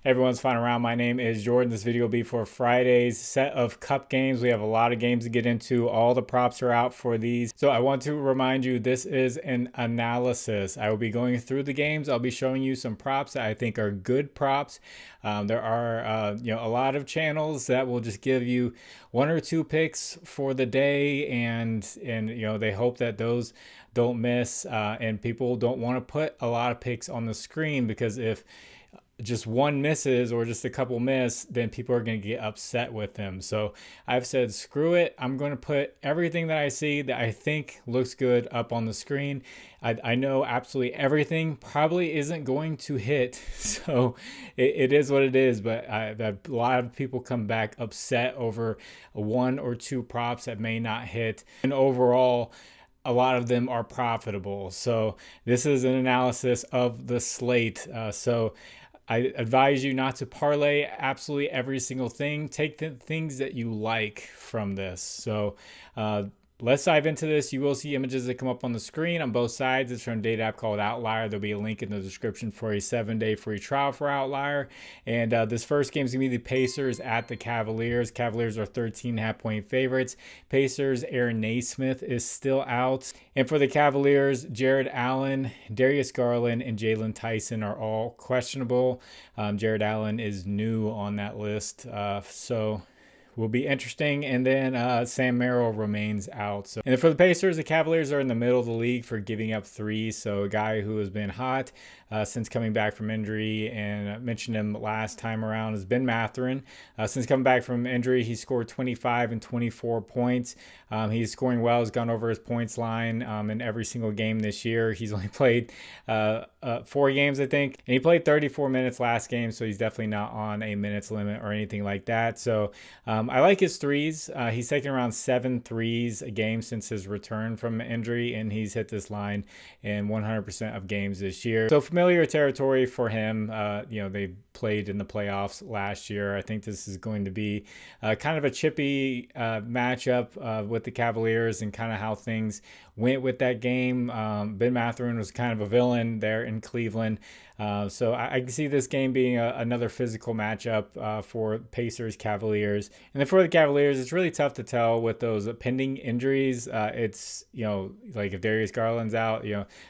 Everyone's fine around. My name is Jordan. This video will be for Friday's set of cup games. We have a lot of games to get into. All the props are out for these. So I want to remind you, this is an analysis. I will be going through the games. I'll be showing you some props that I think are good props. There are a lot of channels that will just give you one or two picks for the day, and they hope that those don't miss. And people don't want to put a lot of picks on the screen, because if just one misses or just a couple miss, then people are going to get upset with them. So I've said, screw it. I'm going to put everything that I see that I think looks good up on the screen. I know absolutely everything probably isn't going to hit. So it is what it is. But a lot of people come back upset over one or two props that may not hit. And overall, a lot of them are profitable. So this is an analysis of the slate. So I advise you not to parlay absolutely every single thing. Take the things that you like from this. So let's dive into this. You will see images that come up on the screen on both sides. It's from a data app called Outlier. There'll be a link in the description for a 7-day free trial for Outlier. And this first game is going to be the Pacers at the Cavaliers. Cavaliers are 13.5-point favorites. Pacers, Aaron Naismith is still out. And for the Cavaliers, Jared Allen, Darius Garland, and Jalen Tyson are all questionable. Jared Allen is new on that list. So will be interesting. And then Sam Merrill remains out. So, and then for the Pacers, the Cavaliers are in the middle of the league for giving up threes. So a guy who has been hot since coming back from injury, and I mentioned him last time around, is Ben Mathurin. Since coming back from injury, he scored 25 and 24 points. He's scoring well. He's gone over his points line in every single game this year. He's only played 4 games, I think, and he played 34 minutes last game, so he's definitely not on a minutes limit or anything like that. So I like his threes. He's taken around 7 threes a game since his return from injury, and he's hit this line in 100% of games this year. So familiar territory for him. They played in the playoffs last year. I think this is going to be kind of a chippy matchup with the Cavaliers, and kind of how things went with that game. Ben Mathurin was kind of a villain there in Cleveland. So I can see this game being another physical matchup for Pacers Cavaliers. And then for the Cavaliers, it's really tough to tell with those pending injuries. It's, like if Darius Garland's out,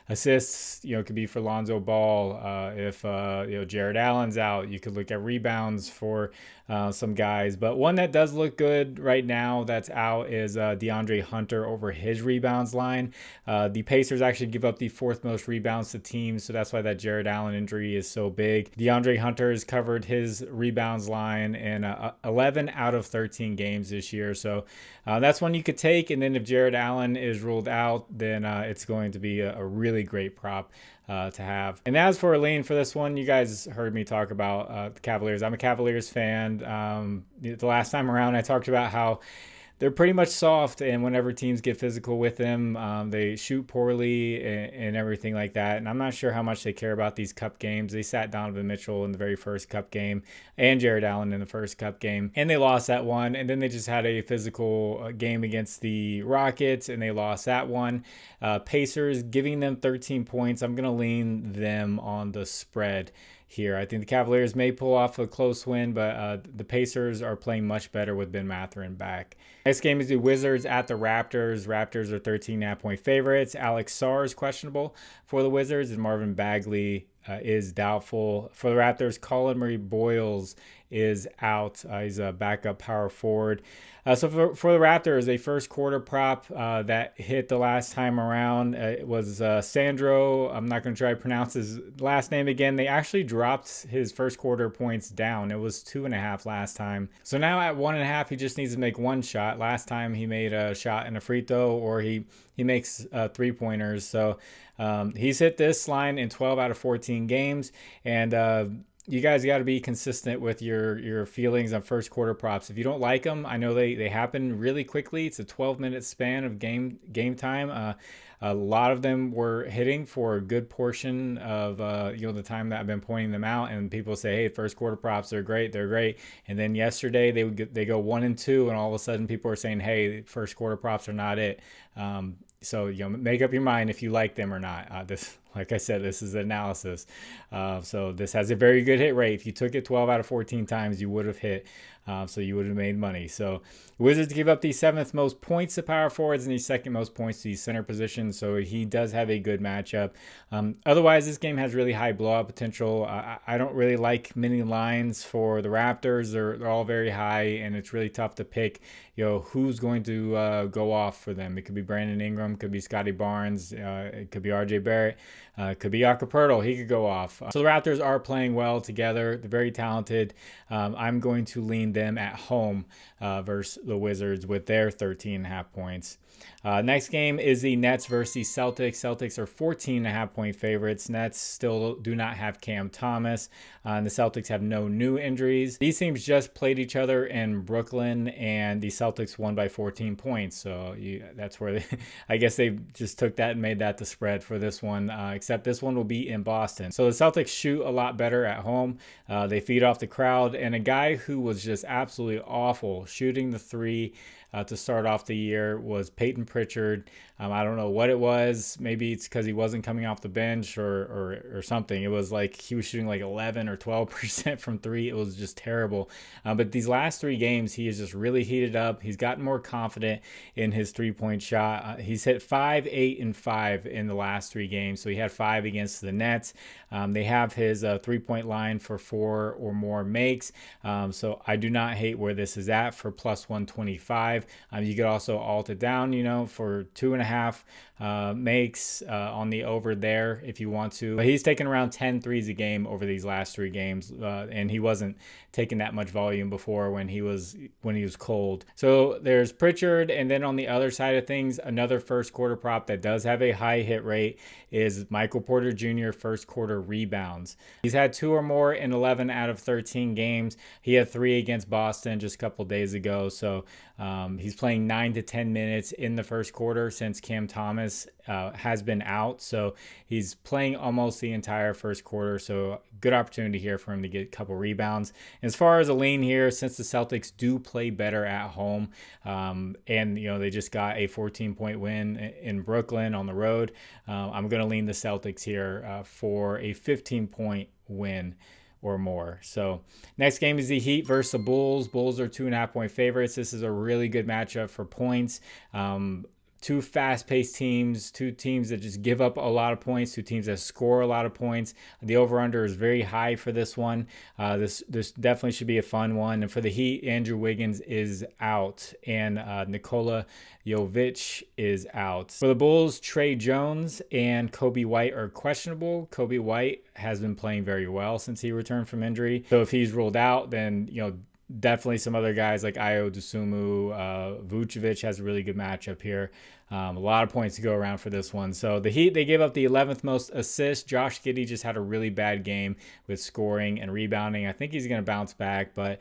assists, could be for Lonzo Ball. If Jared Allen's out, you could look at rebounds for some guys. But one that does look good right now that's out is DeAndre Hunter over his rebounds line. The Pacers actually give up the 4th most rebounds to teams, so that's why that Jared Allen injury is so big. DeAndre Hunter has covered his rebounds line in 11 out of 13 games this year. So that's one you could take. And then if Jared Allen is ruled out, then it's going to be a really great prop to have. And as for a lean for this one, you guys heard me talk about the Cavaliers. I'm a Cavaliers fan. The last time around, I talked about how they're pretty much soft, and whenever teams get physical with them, they shoot poorly and everything like that. And I'm not sure how much they care about these cup games. They sat Donovan Mitchell in the very first cup game, and Jared Allen in the first cup game, and they lost that one. And then they just had a physical game against the Rockets, and they lost that one. Pacers giving them 13 points. I'm going to lean them on the spread here. I think the Cavaliers may pull off a close win, but the Pacers are playing much better with Ben Mathurin back. Next game is the Wizards at the Raptors. Raptors are 13.5-point favorites. Alex Sarr is questionable for the Wizards, and Marvin Bagley is doubtful. For the Raptors, Colin Murray-Boyles is out. He's a backup power forward. So for the Raptors, a first quarter prop that hit the last time around, it was Sandro. I'm not going to try to pronounce his last name again. They actually dropped his first quarter points down. It was 2.5 last time. So now at 1.5, he just needs to make one shot. Last time he made a shot and a free throw, or he makes 3-pointers. So he's hit this line in 12 out of 14 games. And you guys got to be consistent with your feelings on first quarter props. If you don't like them, I know they happen really quickly. It's a 12-minute span of game time. A lot of them were hitting for a good portion of the time that I've been pointing them out, and people say, hey, first quarter props are great, they're great. And then yesterday they go 1 and 2, and all of a sudden people are saying, hey, first quarter props are not it. So make up your mind if you like them or not. This like I said, this is analysis. So this has a very good hit rate. If you took it 12 out of 14 times, you would have hit. So you would have made money. So Wizards give up the 7th most points to power forwards and the 2nd most points to the center position. So he does have a good matchup. Otherwise, this game has really high blowout potential. I don't really like many lines for the Raptors. They're all very high, and it's really tough to pick, who's going to go off for them. It could be Brandon Ingram, could be Scotty Barnes, it could be RJ Barrett, it could be Jakob Poeltl. He could go off. So the Raptors are playing well together. They're very talented. I'm going to lean them at home versus the Wizards with their 13.5 points. Next game is the Nets versus the Celtics. Celtics are 14.5 point favorites. Nets still do not have Cam Thomas. And the Celtics have no new injuries. These teams just played each other in Brooklyn, and the Celtics won by 14 points. So that's where I guess they just took that and made that the spread for this one, except this one will be in Boston. So the Celtics shoot a lot better at home. They feed off the crowd, and a guy who was just absolutely awful shooting the three to start off the year was Peyton Pritchard. I don't know what it was. Maybe it's because he wasn't coming off the bench or something. It was like he was shooting like 11 or 12% from three. It was just terrible. But these last 3 games, he has just really heated up. He's gotten more confident in his 3-point shot. He's hit 5, 8, and 5 in the last 3 games. So he had 5 against the Nets. They have his 3-point line for 4 or more makes. So I do not hate where this is at for plus 125. You could also alt it down, for 2.5 makes on the over there if you want to. But he's taken around 10 threes a game over these last 3 games, and he wasn't taking that much volume before when he was cold. So there's Pritchard, and then on the other side of things, another first quarter prop that does have a high hit rate is Michael Porter Jr. first quarter rebounds. He's had 2 or more in 11 out of 13 games. He had 3 against Boston just a couple days ago. So he's playing 9 to 10 minutes in the first quarter since Cam Thomas has been out. So he's playing almost the entire first quarter. So good opportunity here for him to get a couple rebounds. As far as a lean here, since the Celtics do play better at home, and they just got a 14-point win in Brooklyn on the road, I'm going to lean the Celtics here for a 15-point win or more. So next game is the Heat versus the Bulls. Bulls are 2.5 point favorites. This is a really good matchup for points. 2 fast-paced teams, 2 teams that just give up a lot of points, 2 teams that score a lot of points. The over-under is very high for this one. This definitely should be a fun one. And for the Heat, Andrew Wiggins is out, and Nikola Jovic is out. For the Bulls, Trey Jones and Kobe White are questionable. Kobe White has been playing very well since he returned from injury. So if he's ruled out, then, definitely some other guys like Ayo Dosunmu, Vucevic has a really good matchup here. A lot of points to go around for this one. So the Heat, they gave up the 11th most assists. Josh Giddey just had a really bad game with scoring and rebounding. I think he's going to bounce back, but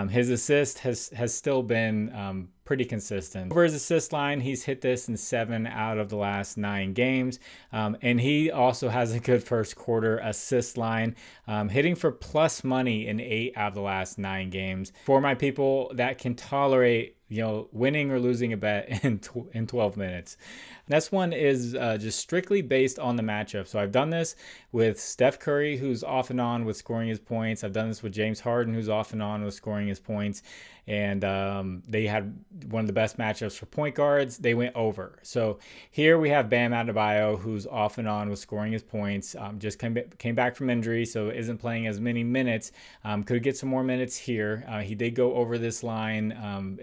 his assist has still been pretty consistent. Over his assist line, he's hit this in 7 out of the last 9 games. And he also has a good first quarter assist line, hitting for plus money in 8 out of the last 9 games. For my people that can tolerate winning or losing a bet in 12 minutes. Next one is just strictly based on the matchup. So I've done this with Steph Curry, who's off and on with scoring his points. I've done this with James Harden, who's off and on with scoring his points. And they had one of the best matchups for point guards. They went over. So here we have Bam Adebayo, who's off and on with scoring his points. Just came back from injury, so isn't playing as many minutes. Could get some more minutes here. He did go over this line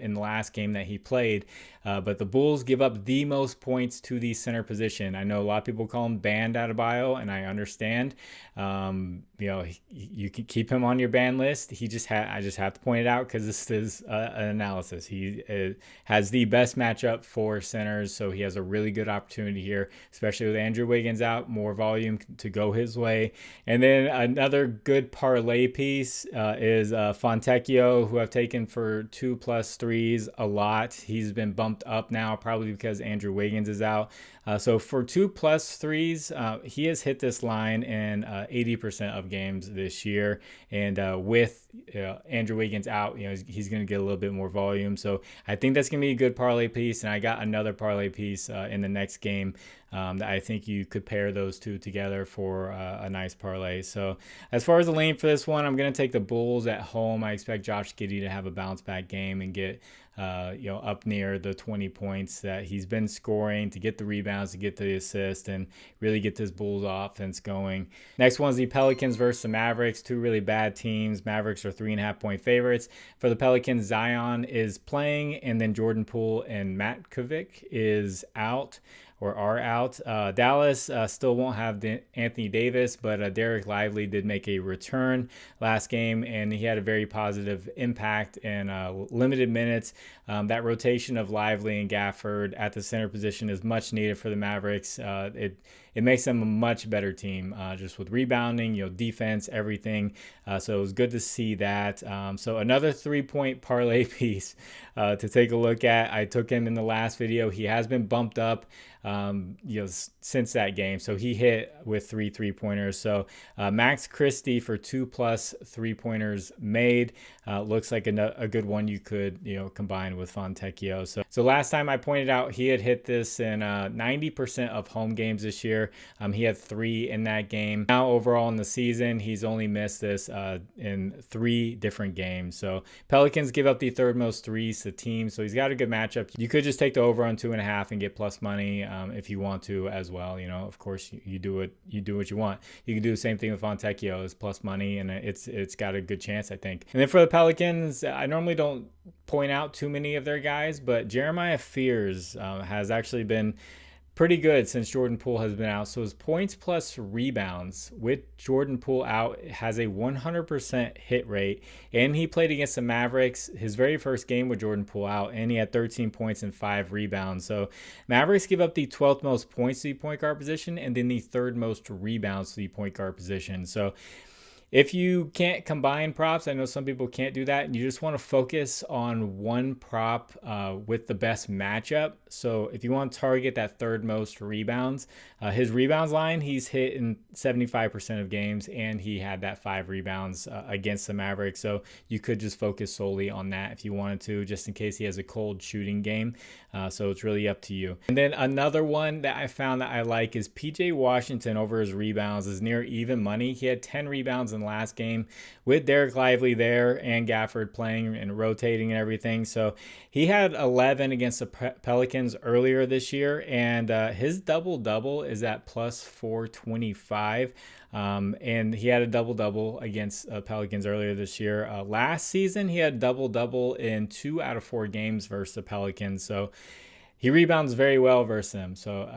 in the last game that he played. But the Bulls give up the most points to the center position. I know a lot of people call him Banned Adebayo, and I understand. You can keep him on your ban list. I just have to point it out because this is an analysis. He has the best matchup for centers, so he has a really good opportunity here, especially with Andrew Wiggins out, more volume to go his way. And then another good parlay piece is Fontecchio, who I've taken for 2+ threes a lot. He's been bumped up now, probably because Andrew Wiggins is out. So for 2+ threes, he has hit this line in 80% of games this year. And with Andrew Wiggins out, he's going to get a little bit more volume. So I think that's going to be a good parlay piece. And I got another parlay piece in the next game I think you could pair those two together for a nice parlay. So as far as the lean for this one, I'm going to take the Bulls at home. I expect Josh Giddey to have a bounce back game and get up near the 20 points that he's been scoring, to get the rebounds, to get the assist, and really get this Bulls offense going. Next one's the Pelicans versus the Mavericks, two really bad teams. Mavericks are 3.5-point favorites. For the Pelicans, Zion is playing, and then Jordan Poole and Matkovic is out. Or are out. Dallas still won't have Anthony Davis, but Derek Lively did make a return last game, and he had a very positive impact in limited minutes. That rotation of Lively and Gafford at the center position is much needed for the Mavericks. It makes them a much better team, just with rebounding, defense, everything. So it was good to see that. So another 3-point parlay piece to take a look at. I took him in the last video. He has been bumped up, since that game. So he hit with 3 3-pointers. So Max Christie for 2+ 3-pointers made. Looks like a good one you could, combine with Fontecchio. So last time I pointed out, he had hit this in 90% of home games this year. He had 3 in that game. Now overall in the season, he's only missed this in 3 different games. So Pelicans give up the third most threes to team. So he's got a good matchup. You could just take the over on 2.5 and get plus money if you want to as well. Of course you do what you want. You can do the same thing with Fontecchio, is plus money, and it's got a good chance, I think. And then for the Pelicans, I normally don't point out too many of their guys, but Jeremiah Fears has actually been pretty good since Jordan Poole has been out. So his points plus rebounds with Jordan Poole out has a 100% hit rate. And he played against the Mavericks, his very first game with Jordan Poole out, and he had 13 points and 5 rebounds. So Mavericks give up the 12th most points to the point guard position, and then the 3rd most rebounds to the point guard position. So if you can't combine props, I know some people can't do that, and you just want to focus on one prop with the best matchup. So if you want to target that 3rd most rebounds, his rebounds line, he's hit in 75% of games, and he had that 5 rebounds against the Mavericks. So you could just focus solely on that if you wanted to, just in case he has a cold shooting game. So it's really up to you. And then another one that I found that I like is PJ Washington over his rebounds is near even money. He had 10 rebounds in last game with Derek Lively there and Gafford playing and rotating and everything. So he had 11 against the Pelicans earlier this year, and his double-double is at plus 425. And he had a double-double against Pelicans earlier this year. Last season, he had double-double in 2 out of 4 games versus the Pelicans. So he rebounds very well versus them. So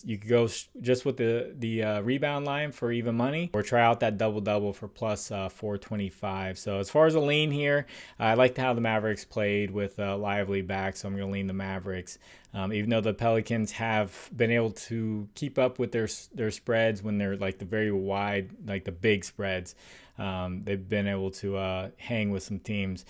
you could go just with the rebound line for even money, or try out that double-double for plus 425. So as far as a lean here, I liked how the Mavericks played with Lively back, so I'm going to lean the Mavericks. Even though the Pelicans have been able to keep up with their spreads when they're like the very wide, like the big spreads, they've been able to hang with some teams.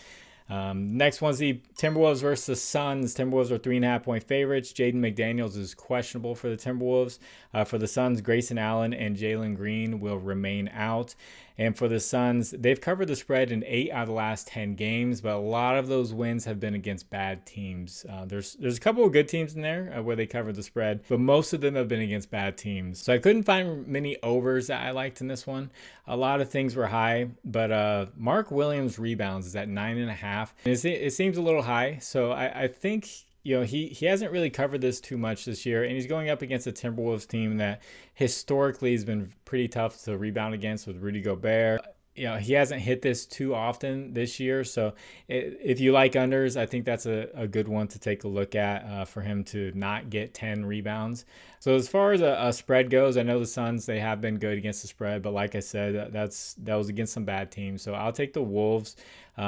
Next one's the Timberwolves versus the Suns. Timberwolves are 3.5-point favorites. Jaden McDaniels is questionable for the Timberwolves. For the Suns, Grayson Allen and Jalen Green will remain out. And for the Suns, they've covered the spread in 8 out of the last 10 games, but a lot of those wins have been against bad teams. There's a couple of good teams in there where they covered the spread, but most of them have been against bad teams. So I couldn't find many overs that I liked in this one. A lot of things were high, but Mark Williams rebounds is at 9.5. It seems a little high, so I think he hasn't really covered this too much this year, and he's going up against a Timberwolves team that historically has been pretty tough to rebound against with Rudy Gobert. He hasn't hit this too often this year, so if you like unders, I think that's a good one to take a look at for him to not get 10 rebounds. So as far as a spread goes, I know the Suns, they have been good against the spread, but like I said, that was against some bad teams. So I'll take the Wolves.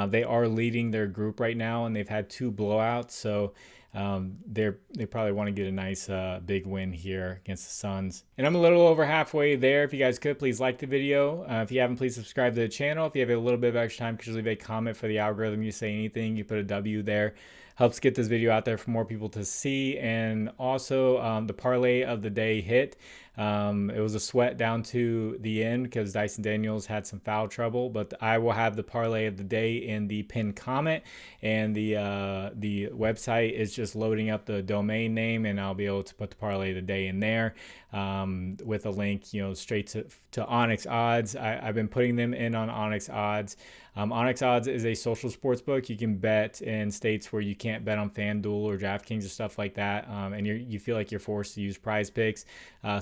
They are leading their group right now, and they've had 2 blowouts, so they probably want to get a nice big win here against the Suns. And I'm a little over halfway there. If you guys could, please like the video. If you haven't, please subscribe to the channel. If you have a little bit of extra time, just leave a comment for the algorithm. You say anything, you put a W there. Helps get this video out there for more people to see. And also the parlay of the day hit. It was a sweat down to the end because Dyson Daniels had some foul trouble, but I will have the parlay of the day in the pinned comment, and the website is just loading up the domain name, and I'll be able to put the parlay of the day in there with a link, straight to Onyx Odds. I've been putting them in on Onyx Odds. Onyx Odds is a social sports book. You can bet in states where you can't bet on FanDuel or DraftKings or stuff like that, and you feel like you're forced to use PrizePicks.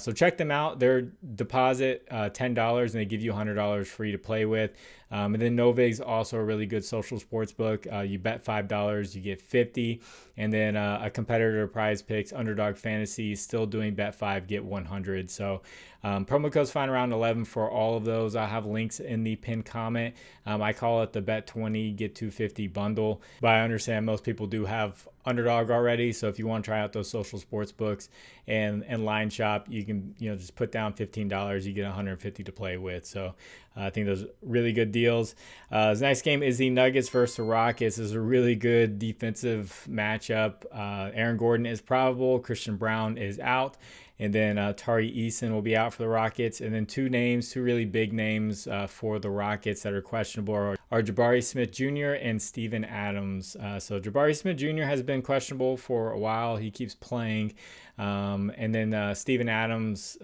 So check them out. Their deposit $10, and they give you $100 free to play with. And then Novig's also a really good social sports book. You bet $5, you get $50. And then a competitor to PrizePicks, Underdog Fantasy, is still doing bet 5, get $100. So promo codes find around 11 for all of those. I'll have links in the pinned comment. I call it the bet 20, get 250 bundle. But I understand most people do have Underdog already. So if you want to try out those social sports books and line shop, you can just put down $15, you get 150 to play with. So I think those are really good deals. This next game is the Nuggets versus the Rockets. This is a really good defensive matchup. Aaron Gordon is probable. Christian Brown is out. And then Tari Eason will be out for the Rockets. And then two really big names for the Rockets that are questionable are Jabari Smith Jr. and Steven Adams. So Jabari Smith Jr. has been questionable for a while. He keeps playing. And then Steven Adams,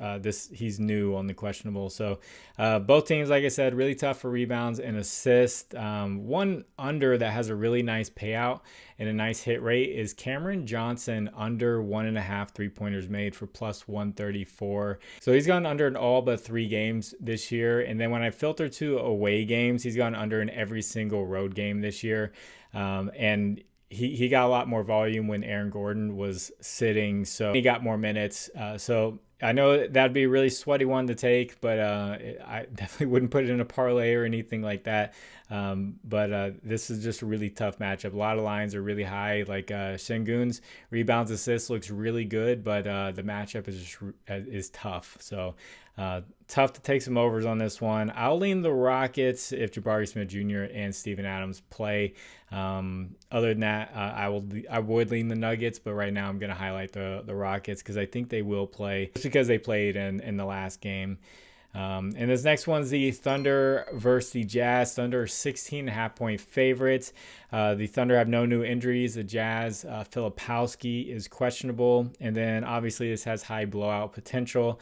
he's new on the questionable. So both teams, like I said, really tough for rebounds and assists. One under that has a really nice payout and a nice hit rate is Cameron Johnson under 1.5 3-pointers made for plus 134. So he's gone under in all but 3 games this year. And then when I filter to away games, he's gone under in every single road game this year. And he got a lot more volume when Aaron Gordon was sitting, so he got more minutes. So I know that'd be a really sweaty one to take, but I definitely wouldn't put it in a parlay or anything like that. But this is just a really tough matchup. A lot of lines are really high. Like Şengün's rebounds, assists looks really good, but the matchup is tough. So tough to take some overs on this one. I'll lean the Rockets if Jabari Smith Jr. and Steven Adams play. Other than that, I would lean the Nuggets, but right now I'm going to highlight the Rockets because I think they will play, just because they played in the last game. And this next one's the Thunder versus the Jazz. Thunder 16.5-point favorites. The Thunder have no new injuries. The Jazz, Filipowski is questionable. And then obviously this has high blowout potential.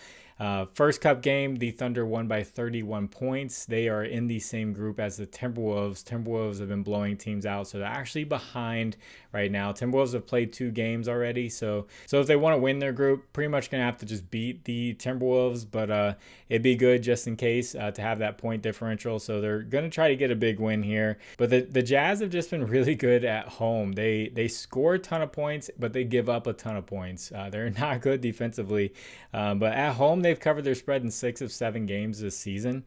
First cup game, the Thunder won by 31 points. They are in the same group as the Timberwolves. Timberwolves have been blowing teams out, so they're actually behind right now. Timberwolves have played 2 games already, so if they want to win their group, pretty much going to have to just beat the Timberwolves, but it'd be good just in case to have that point differential, so they're going to try to get a big win here. But the Jazz have just been really good at home. They score a ton of points, but they give up a ton of points. They're not good defensively, but at home, they've covered their spread in 6 of 7 games this season.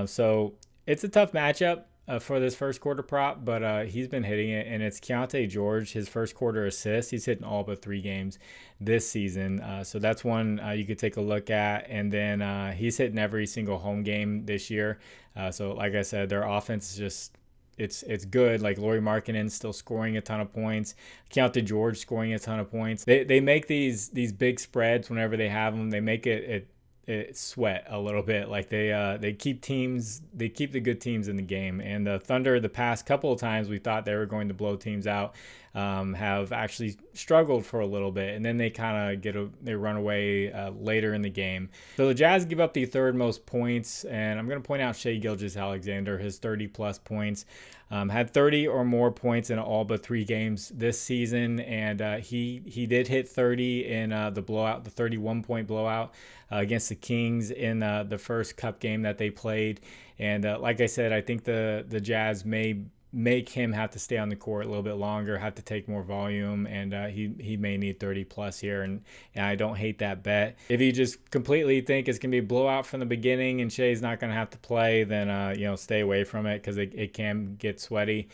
So it's a tough matchup for this first quarter prop, but he's been hitting it, and it's Keontae George, his first quarter assist. He's hitting all but 3 games this season. So that's one you could take a look at. And then he's hitting every single home game this year. So like I said, their offense is just, it's good. Like Lauri Markkanen still scoring a ton of points. Keontae George scoring a ton of points. They make these big spreads whenever they have them. They make it sweat a little bit. Like they keep the good teams in the game. And the Thunder, the past couple of times we thought they were going to blow teams out, have actually struggled for a little bit, and then they kind of they run away later in the game. So the Jazz give up the 3rd most points, and I'm going to point out Shai Gilgeous-Alexander, his 30 plus points, had 30 or more points in all but 3 games this season, and he did hit 30 in the 31-point blowout against the Kings in the first cup game that they played. And like I said, I think the Jazz may make him have to stay on the court a little bit longer, have to take more volume, and he may need 30 plus here, and I don't hate that bet. If you just completely think it's going to be a blowout from the beginning and Shai's not going to have to play, then stay away from it, because it can get sweaty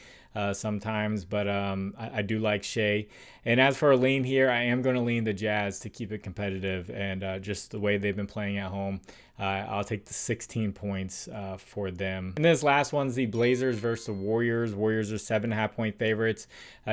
sometimes, but I do like Shai. And as for a lean here, I am going to lean the Jazz to keep it competitive, and just the way they've been playing at home, I'll take the 16 points for them. And this last one's the Blazers versus the Warriors. Warriors are 7.5-point favorites.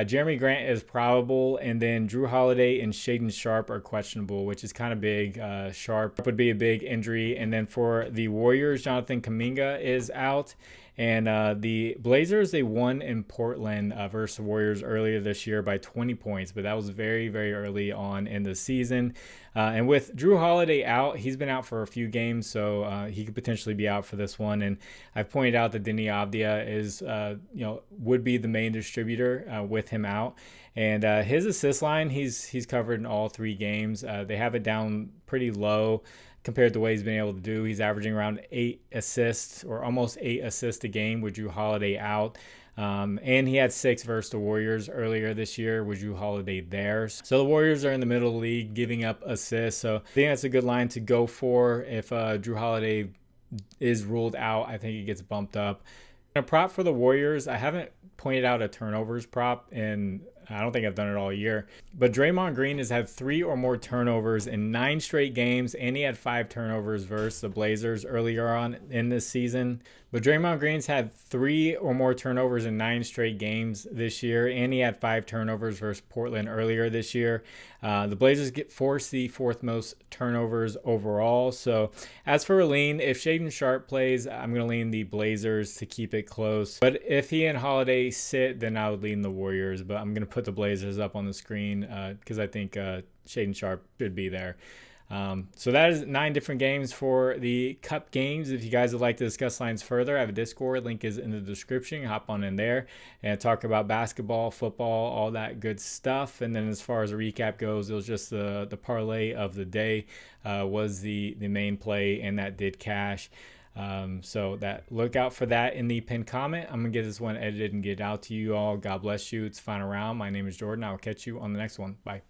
Jeremy Grant is probable, and then Drew Holiday and Shaedon Sharpe are questionable, which is kind of big. Sharpe would be a big injury. And then for the Warriors, Jonathan Kuminga is out. And the Blazers, they won in Portland versus the Warriors earlier this year by 20 points, but that was very, very early on in the season. And with Drew Holiday out, he's been out for a few games, so he could potentially be out for this one. And I've pointed out that Deni Avdija is, would be the main distributor with him out. And his assist line, he's covered in all 3 games. They have it down pretty low compared to what he's been able to do. He's averaging around 8 assists or almost 8 assists a game with Drew Holiday out. And he had 6 versus the Warriors earlier this year with Drew Holiday there. So the Warriors are in the middle of the league giving up assists. So I think that's a good line to go for. If Drew Holiday is ruled out, I think he gets bumped up. A prop for the Warriors, I haven't pointed out a turnovers prop, and I don't think I've done it all year. But Draymond Green has had 3 or more turnovers in 9 straight games, and he had 5 turnovers versus the Blazers earlier on in this season. But Draymond Green's had 3 or more turnovers in 9 straight games this year, and he had 5 turnovers versus Portland earlier this year. The Blazers forced the 4th most turnovers overall. So as for a lean, if Shaedon Sharpe plays, I'm going to lean the Blazers to keep it close. But if he and Holiday sit, then I would lean the Warriors. But I'm going to put the Blazers up on the screen because I think Shaedon Sharpe should be there. So that is 9 different games for the Cup games. If you guys would like to discuss lines further, I have a Discord. Link is in the description. Hop on in there and talk about basketball, football, all that good stuff. And then as far as a recap goes, it was just the parlay of the day was the main play, and that did cash. So that look out for that in the pinned comment. I'm gonna get this one edited and get it out to you all. God bless you. It's final round. My name is Jordan. I will catch you on the next one. Bye.